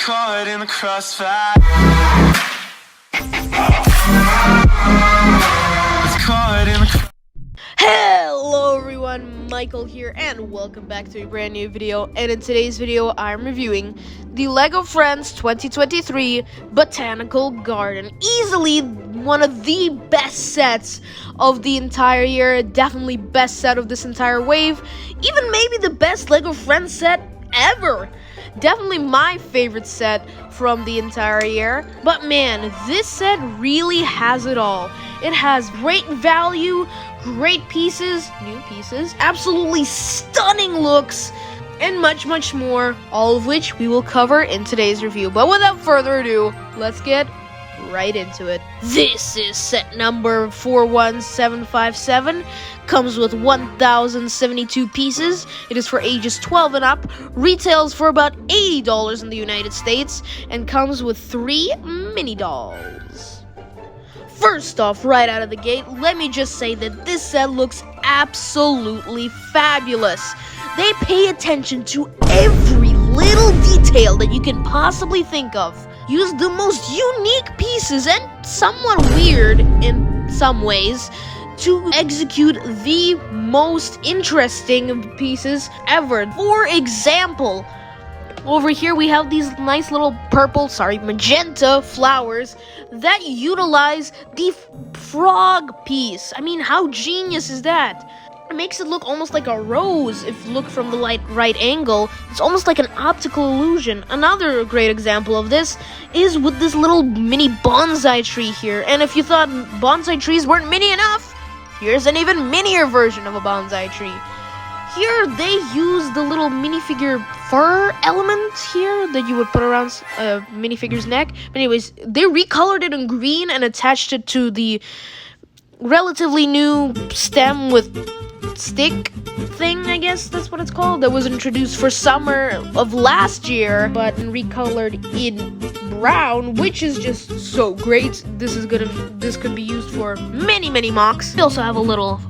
caught in the crossfire. It's caught in the Hello everyone, Michael here, and welcome back to a brand new video. And in today's video, I'm reviewing the LEGO Friends 2023 Botanical Garden. Easily one of the best sets of the entire year, definitely best set of this entire wave, even maybe the best LEGO Friends set ever. Definitely my favorite set from the entire year. But man, this set really has it all. It has great value, great pieces, new pieces, absolutely stunning looks, and much, much more, all of which we will cover in today's review. But without further ado, let's get right into it. This is set number 41757, comes with 1,072 pieces. It is for ages 12 and up, retails for about $80 in the United States, and comes with 3 mini dolls. First off, right out of the gate, let me just say that this set looks absolutely fabulous. They pay attention to every little detail that you can possibly think of. Use the most unique pieces and somewhat weird in some ways to execute the most interesting pieces ever. For example, over here we have these nice little magenta flowers that utilize the frog piece. I mean, how genius is that? It makes it look almost like a rose if you look from the right angle. It's almost like an optical illusion. Another great example of this is with this little mini bonsai tree here. And if you thought bonsai trees weren't mini enough, here's an even minier version of a bonsai tree. Here they use the little minifigure fur element here that you would put around a minifigure's neck. But anyways, they recolored it in green and attached it to the relatively new stem with stick thing, I guess that's what it's called, that was introduced for summer of last year, but recolored in brown, which is just so great. This could be used for many mocks. We also have a little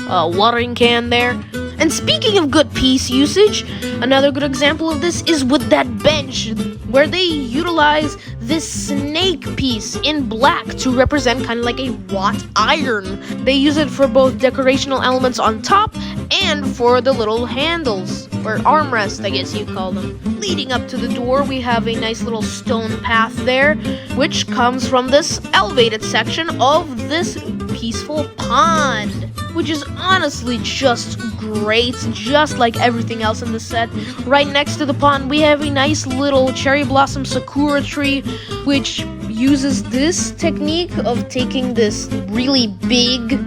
watering can there. And speaking of good piece usage, another good example of this is with that bench, where they utilize this snake piece in black to represent kind of like a wrought iron. They use it for both decorational elements on top and for the little handles, or armrest, I guess you call them. Leading up to the door, we have a nice little stone path there, which comes from this elevated section of this peaceful pond, which is honestly just great, just like everything else in the set. Right next to the pond, we have a nice little cherry blossom sakura tree, which uses this technique of taking this really big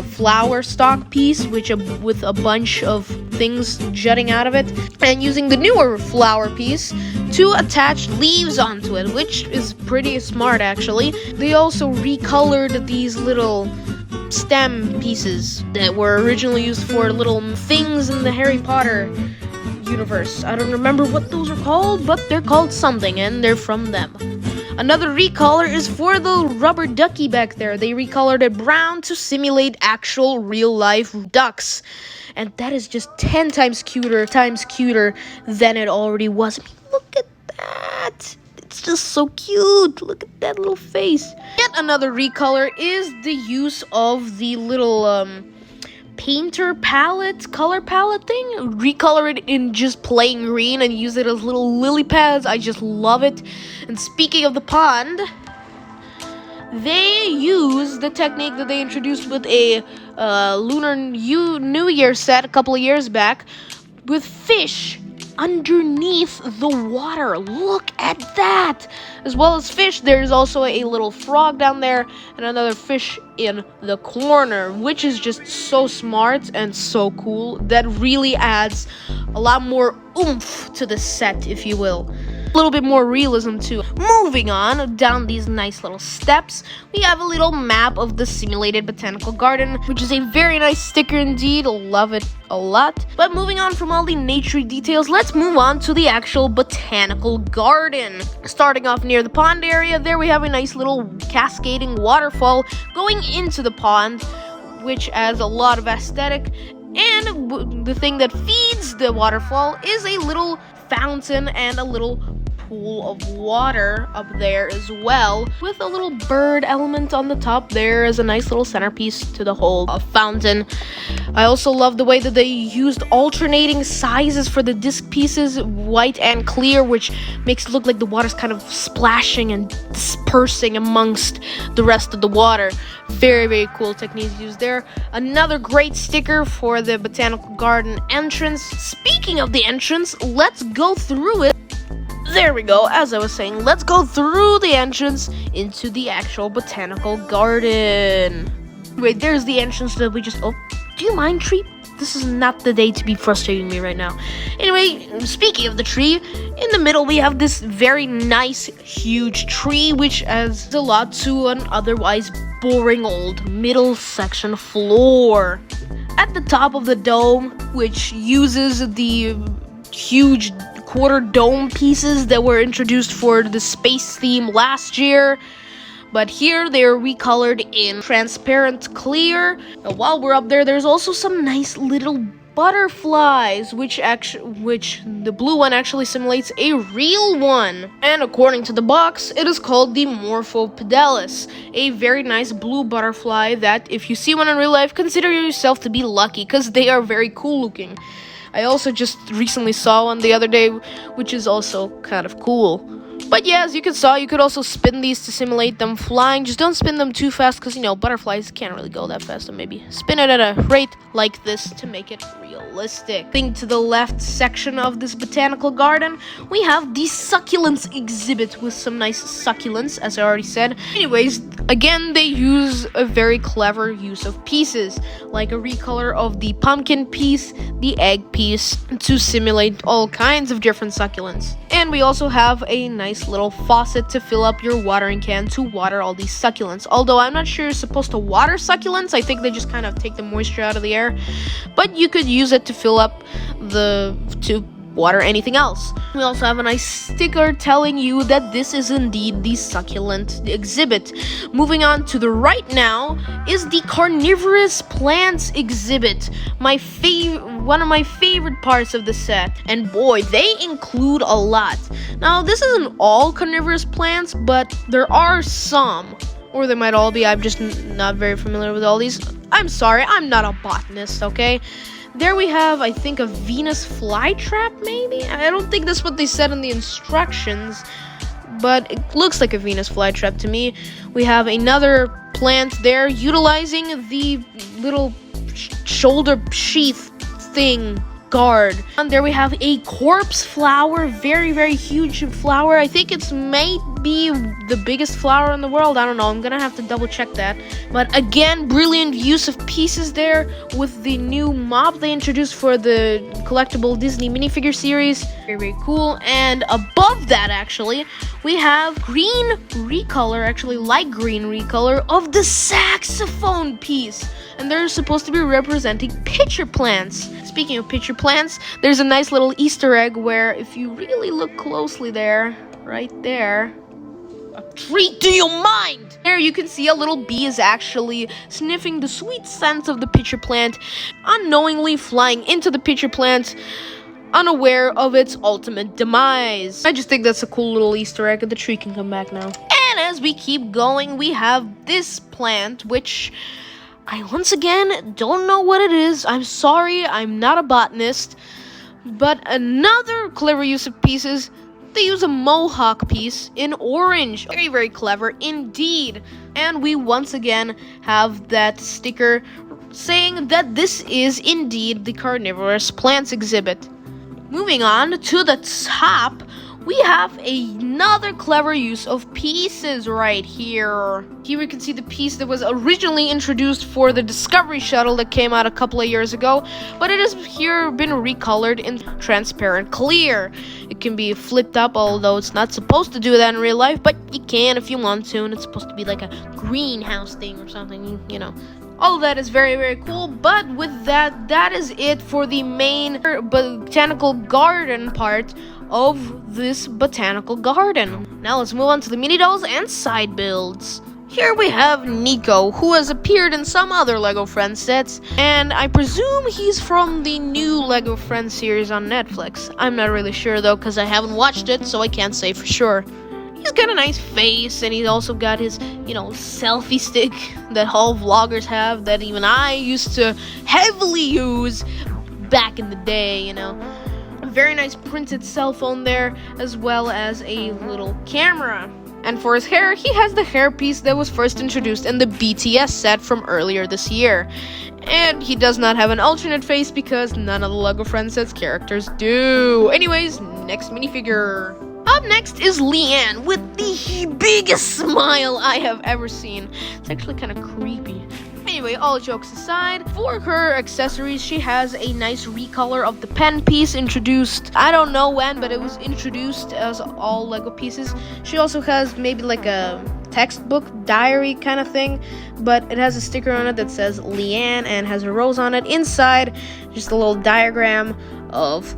flower stalk piece, with a bunch of things jutting out of it, and using the newer flower piece to attach leaves onto it, which is pretty smart actually. They also recolored these little stem pieces that were originally used for little things in the Harry Potter universe. I don't remember what those are called, but they're called something, and they're from them. Another recolor is for the rubber ducky back there. They recolored it brown to simulate actual real-life ducks, and that is just 10 times cuter than it already was. I mean, look at that. It's just so cute. Look at that little face. Yet another recolor is the use of the little painter palette, color palette thing. Recolor it in just plain green and use it as little lily pads. I just love it. And speaking of the pond, they use the technique that they introduced with a Lunar New Year set a couple of years back with fish underneath the water. Look at that! As well as fish, there's also a little frog down there and another fish in the corner, which is just so smart and so cool. That really adds a lot more oomph to the set, if you will. A little bit more realism too. Moving on down these nice little steps, we have a little map of the simulated botanical garden, which is a very nice sticker indeed. Love it a lot. But moving on from all the nature details, let's move on to the actual botanical garden. Starting off near the pond area, there we have a nice little cascading waterfall going into the pond, which adds a lot of aesthetic. And the thing that feeds the waterfall is a little fountain and a little pool of water up there as well, with a little bird element on the top there as a nice little centerpiece to the whole fountain. I also love the way that they used alternating sizes for the disc pieces, white and clear, which makes it look like the water's kind of splashing and dispersing amongst the rest of the water. Very, very cool techniques used there. Another great sticker for the Botanical Garden entrance. Speaking of the entrance, let's go through it. There we go. As I was saying, let's go through the entrance into the actual Botanical Garden. Wait, there's the entrance that we just... Oh, do you mind, tree? This is not the day to be frustrating me right now. Anyway, speaking of the tree, in the middle we have this very nice, huge tree, which adds a lot to an otherwise boring old middle section floor. At the top of the dome, which uses the huge quarter dome pieces that were introduced for the space theme last year, but here they're recolored in transparent clear. And while we're up there, there's also some nice little butterflies, which the blue one actually simulates a real one. And according to the box, it is called the Morphopedalis, a very nice blue butterfly that, if you see one in real life, consider yourself to be lucky, because they are very cool looking. I also just recently saw one the other day, which is also kind of cool. But yeah, as you saw, you could also spin these to simulate them flying. Just don't spin them too fast, because, you know, butterflies can't really go that fast. So maybe spin it at a rate like this to make it realistic. Thing to the left section of this botanical garden, we have the succulents exhibit with some nice succulents, as I already said. Anyways, again, they use a very clever use of pieces, like a recolor of the pumpkin piece, the egg piece, to simulate all kinds of different succulents. And we also have a nice little faucet to fill up your watering can to water all these succulents. Although I'm not sure you're supposed to water succulents. I think they just kind of take the moisture out of the air. But you could use it to fill up to water anything else. We also have a nice sticker telling you that this is indeed the succulent exhibit. Moving on to the right now is the Carnivorous plants exhibit. One of my favorite parts of the set. And boy, they include a lot. Now, this isn't all carnivorous plants, but there are some. Or they might all be. I'm just not very familiar with all these. I'm sorry, I'm not a botanist, okay? There we have, I think, a Venus flytrap, maybe? I don't think that's what they said in the instructions, but it looks like a Venus flytrap to me. We have another plant there utilizing the little shoulder sheath thing guard. And there we have a corpse flower, very, very huge flower. I think it's may be the biggest flower in the world. I don't know. I'm gonna have to double check that. But again, brilliant use of pieces there with the new mob they introduced for the collectible Disney minifigure series. Very, very cool. And above that, actually, we have green recolor, actually light green recolor of the saxophone piece. And they're supposed to be representing pitcher plants. Speaking of pitcher plants, there's a nice little Easter egg where if you really look closely there, right there, a treat to your mind! There you can see a little bee is actually sniffing the sweet scent of the pitcher plant, unknowingly flying into the pitcher plant, unaware of its ultimate demise. I just think that's a cool little Easter egg, and the tree can come back now. And as we keep going, we have this plant, which I once again don't know what it is. I'm sorry, I'm not a botanist. But another clever use of pieces, they use a mohawk piece in orange. Very, very clever indeed. And we once again have that sticker saying that this is indeed the Carnivorous plants exhibit. Moving on to the top, we have another clever use of pieces right here. Here we can see the piece that was originally introduced for the Discovery Shuttle that came out a couple of years ago, but it has here been recolored in transparent clear. It can be flipped up, although it's not supposed to do that in real life, but you can if you want to, and it's supposed to be like a greenhouse thing or something, you know. All of that is very, very cool, but with that is it for the main botanical garden part of this botanical garden. Now let's move on to the mini dolls and side builds. Here we have Nico, who has appeared in some other LEGO Friends sets, and I presume he's from the new LEGO Friends series on Netflix. I'm not really sure though, because I haven't watched it, so I can't say for sure. He's got a nice face, and he's also got his, selfie stick that all vloggers have, that even I used to heavily use back in the day, A very nice printed cell phone there, as well as a little camera. And for his hair, he has the hairpiece that was first introduced in the BTS set from earlier this year. And he does not have an alternate face because none of the LEGO Friends sets characters do. Anyways, next minifigure. Up next is Leanne with the biggest smile I have ever seen. It's actually kind of creepy. Anyway, all jokes aside, for her accessories, she has a nice recolor of the pen piece introduced. I don't know when, but it was introduced as all LEGO pieces. She also has maybe like a textbook diary kind of thing, but it has a sticker on it that says Leanne and has a rose on it. Inside, just a little diagram of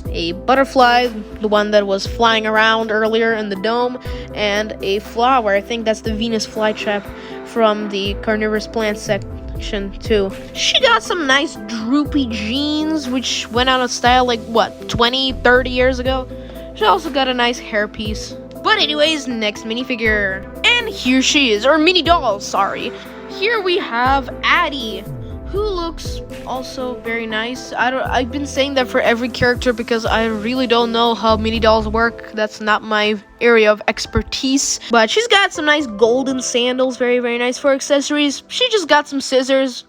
a butterfly, the one that was flying around earlier in the dome, and a flower. I think that's the Venus flytrap from the Carnivorous plant section too. She got some nice droopy jeans, which went out of style like, 20-30 years ago? She also got a nice hairpiece. But anyways, next minifigure. And here she is, or mini doll, sorry. Here we have Addie, who looks also very nice. I've been saying that for every character because I really don't know how mini dolls work. That's not my area of expertise. But she's got some nice golden sandals, very, very nice for accessories. She just got some scissors.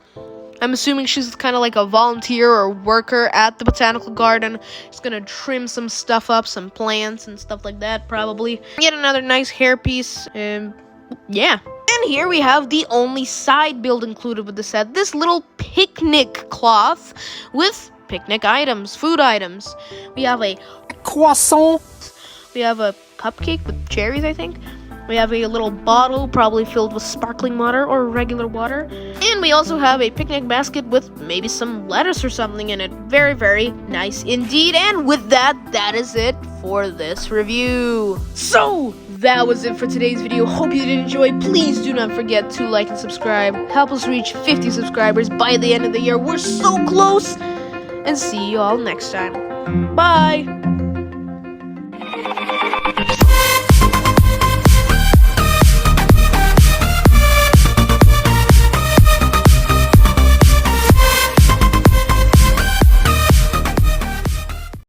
I'm assuming she's kind of like a volunteer or worker at the Botanical Garden. She's gonna trim some stuff up, some plants and stuff like that, probably. Yet another nice hairpiece. Yeah. And here we have the only side build included with the set, this little picnic cloth with picnic items, food items. We have a croissant. We have a cupcake with cherries, I think. We have a little bottle, probably filled with sparkling water or regular water. And we also have a picnic basket with maybe some lettuce or something in it. Very, very nice indeed. And with that, that is it for this review. So, that was it for today's video. Hope you did enjoy. Please do not forget to like and subscribe. Help us reach 50 subscribers by the end of the year. We're so close. And see you all next time. Bye.